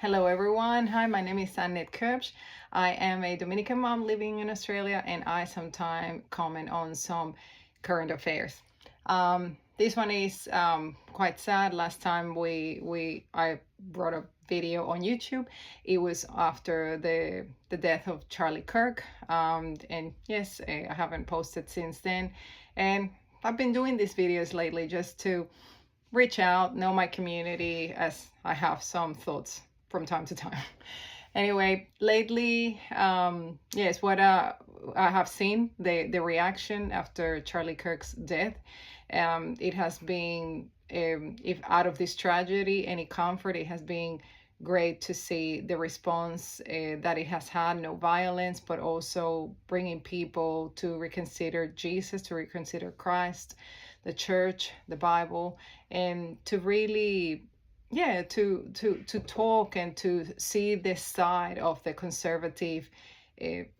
Hello everyone. Hi, my name is Erika Kirk. I am a Dominican mom living in Australia, and I sometimes comment on some current affairs. This one is quite sad. Last time I brought a video on YouTube. It was after the death of Charlie Kirk. And yes, I haven't posted since then. And I've been doing these videos lately just to reach out, know my community, as I have some thoughts from time to time. Anyway, lately, yes, what I have seen the reaction after Charlie Kirk's death. It has been, if out of this tragedy, any comfort, it has been great to see the response that it has had, no violence, but also bringing people to reconsider Jesus, to reconsider Christ, the church, the Bible, and to really, yeah, to talk and to see this side of the conservative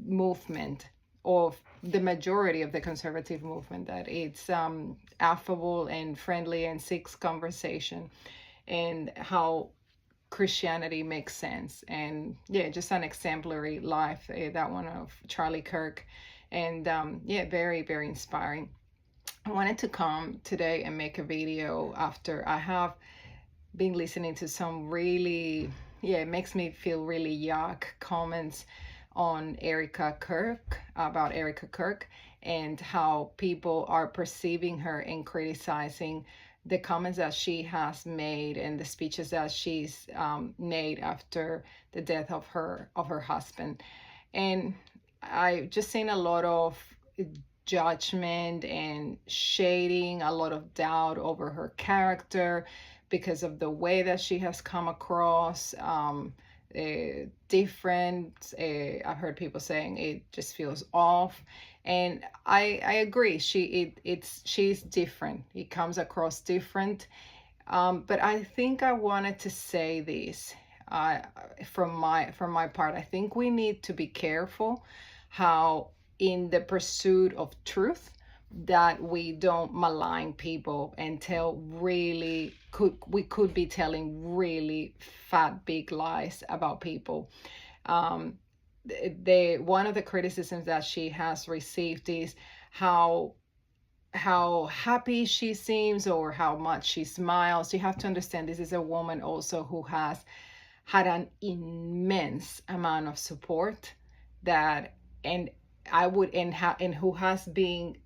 movement, of the majority of the conservative movement, that it's affable and friendly and seeks conversation, and how Christianity makes sense. And yeah, just an exemplary life, that one of Charlie Kirk. And yeah, very, very inspiring. I wanted to come today and make a video after I have been listening to some really, yeah, it makes me feel really yuck comments on Erika Kirk, about Erika Kirk, and how people are perceiving her and criticizing the comments that she has made and the speeches that she's made after the death of her husband. And I just seen a lot of judgment and shading, a lot of doubt over her character because of the way that she has come across. Different. I've heard people saying it just feels off, and I agree. She's different. It comes across different. But I think I wanted to say this. From my part, I think we need to be careful how, in the pursuit of truth, that we don't malign people and tell really, we could be telling really fat big lies about people. One of the criticisms that she has received is how happy she seems, or how much she smiles. You have to understand, this is a woman also who has had an immense amount of support, that, and I would, and who has been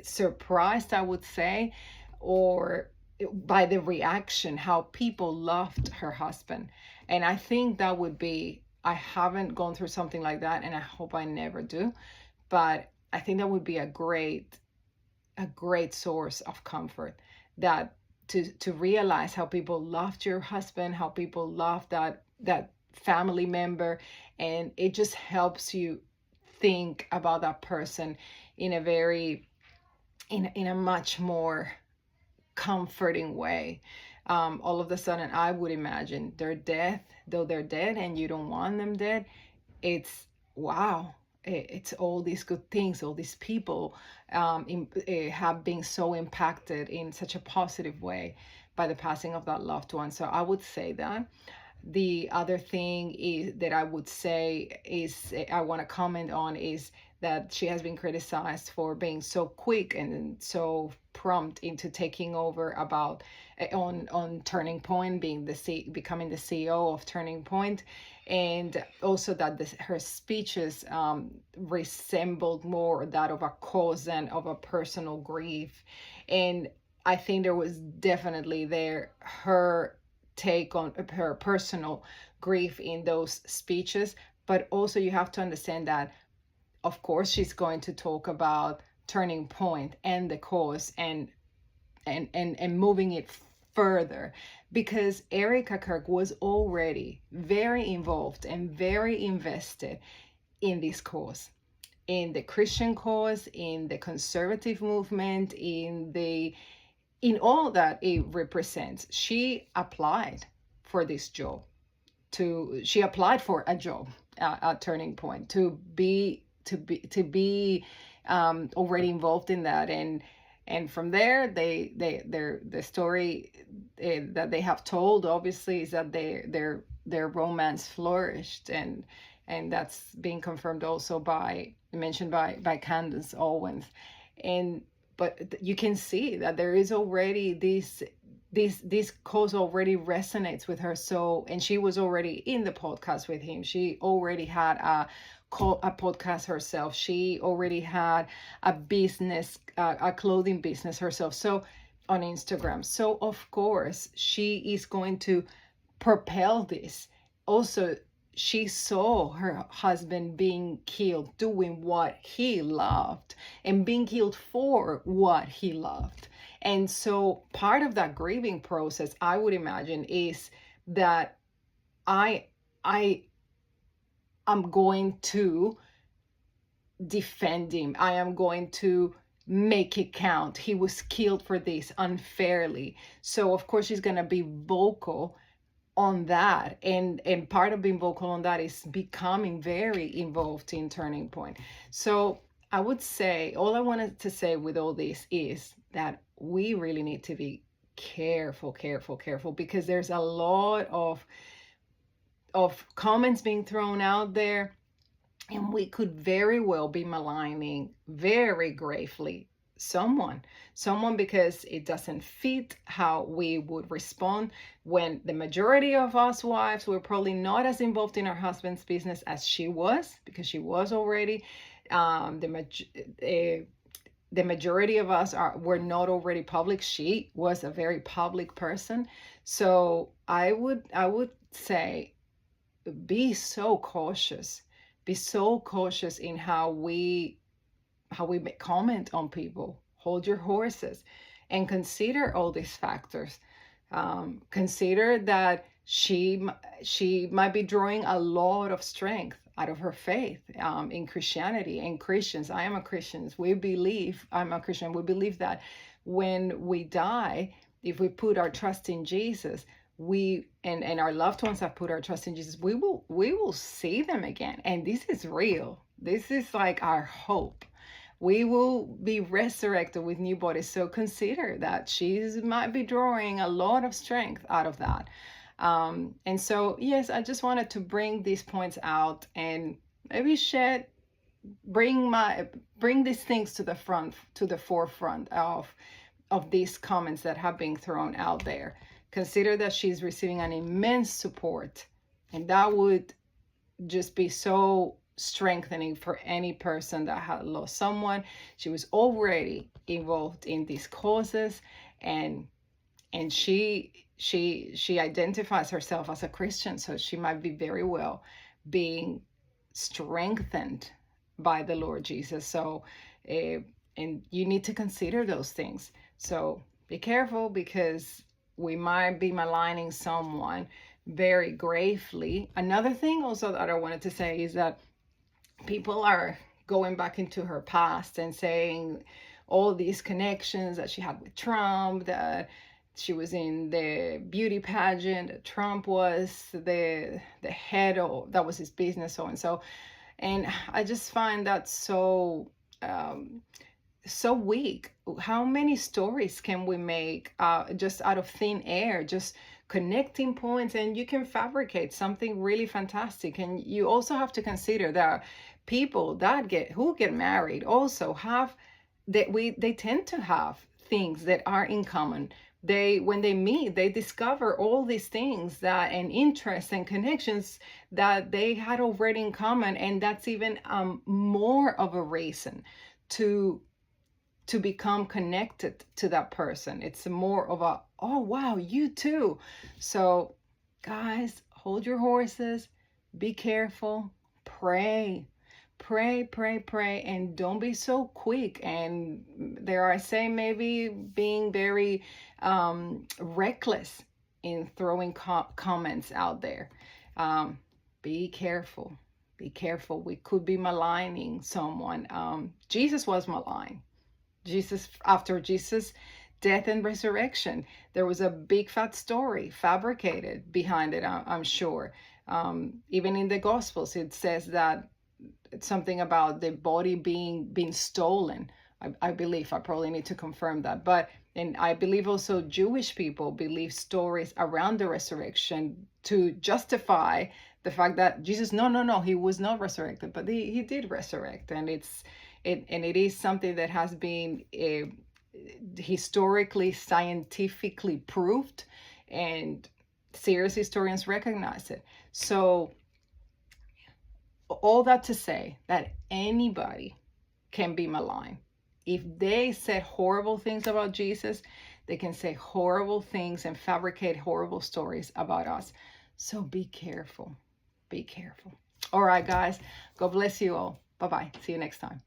surprised, I would say, or by the reaction, how people loved her husband. And I think that would be, I haven't gone through something like that, and I hope I never do, but I think that would be a great source of comfort, that to realize how people loved your husband, how people loved that family member, and it just helps you think about that person in a very, in a much more comforting way. All of a sudden, I would imagine their death, though they're dead and you don't want them dead, it's wow. It's all these good things, all these people have been so impacted in such a positive way by the passing of that loved one. So I would say that. The other thing is that I would say is, I want to comment on, is that she has been criticized for being so quick and so prompt into taking over about on Turning Point, becoming the CEO of Turning Point, and also that her speeches resembled more that of a cause than of a personal grief. And I think there was definitely her take on her personal grief in those speeches, but also you have to understand that, of course, she's going to talk about Turning Point and the cause, and moving it further, because Erika Kirk was already very involved and very invested in this cause, in the Christian cause, in the conservative movement, in all that it represents. She applied for this job. She applied for a job at Turning Point to be already involved in that, and And from there, the story that they have told, obviously, is that their romance flourished, and that's being confirmed also by mentioned by Candace Owens. And but you can see that there is already this cause already resonates with her. So, and she was already in the podcast with him. She already had a podcast herself. She already had a business, a clothing business herself. So on Instagram. So of course she is going to propel this. Also, she saw her husband being killed doing what he loved and being killed for what he loved. And so part of that grieving process, I would imagine, is that I I am going to defend him. I am going to make it count. He was killed for this unfairly. So of course she's going to be vocal on that, and part of being vocal on that is becoming very involved in Turning Point. So I would say, all I wanted to say with all this is that we really need to be careful, because there's a lot of comments being thrown out there, and we could very well be maligning very gravely someone because it doesn't fit how we would respond, when the majority of us wives were probably not as involved in our husband's business as she was, because she was already the majority of us were not already public. She was a very public person. So I would say, be so cautious in how we comment on people. Hold your horses and consider all these factors. Consider that she might be drawing a lot of strength out of her faith in Christianity and Christians. I'm a Christian. We believe that when we die, if we put our trust in Jesus, and our loved ones have put our trust in Jesus, we will see them again. And this is real. This is like our hope. We will be resurrected with new bodies. So consider that she might be drawing a lot of strength out of that. And so, yes, I just wanted to bring these points out and maybe bring these things to the forefront of these comments that have been thrown out there. Consider that she's receiving an immense support, and that would just be so strengthening for any person that had lost someone. She was already involved in these causes, and she identifies herself as a Christian, so she might be very well being strengthened by the Lord Jesus. So and you need to consider those things. So be careful, because we might be maligning someone very gravely. Another thing also that I wanted to say is that people are going back into her past and saying all these connections that she had with Trump, that she was in the beauty pageant, that Trump was the head of, that was his business, so and so. And I just find that so weak. How many stories can we make just out of thin air, just connecting points, and you can fabricate something really fantastic. And you also have to consider that people that who get married also have they tend to have things that are in common. When they meet, they discover all these things that and interests and connections that they had already in common, and that's even more of a reason to become connected to that person. It's more of a, oh wow, you too. So guys, hold your horses, be careful, pray, and don't be so quick. And there I say, maybe being very reckless in throwing comments out there. Be careful. We could be maligning someone. Jesus was maligned. After Jesus' death and resurrection, there was a big fat story fabricated behind it, I'm sure. Even in the Gospels, it says that it's something about the body being stolen I believe. I probably need to confirm that. But, and I believe also Jewish people believe stories around the resurrection to justify the fact that Jesus, no, he was not resurrected, but he did resurrect. And it is something that has been historically, scientifically proved, and serious historians recognize it. So all that to say that anybody can be malign. If they said horrible things about Jesus, they can say horrible things and fabricate horrible stories about us. So be careful. Be careful. All right, guys. God bless you all. Bye-bye. See you next time.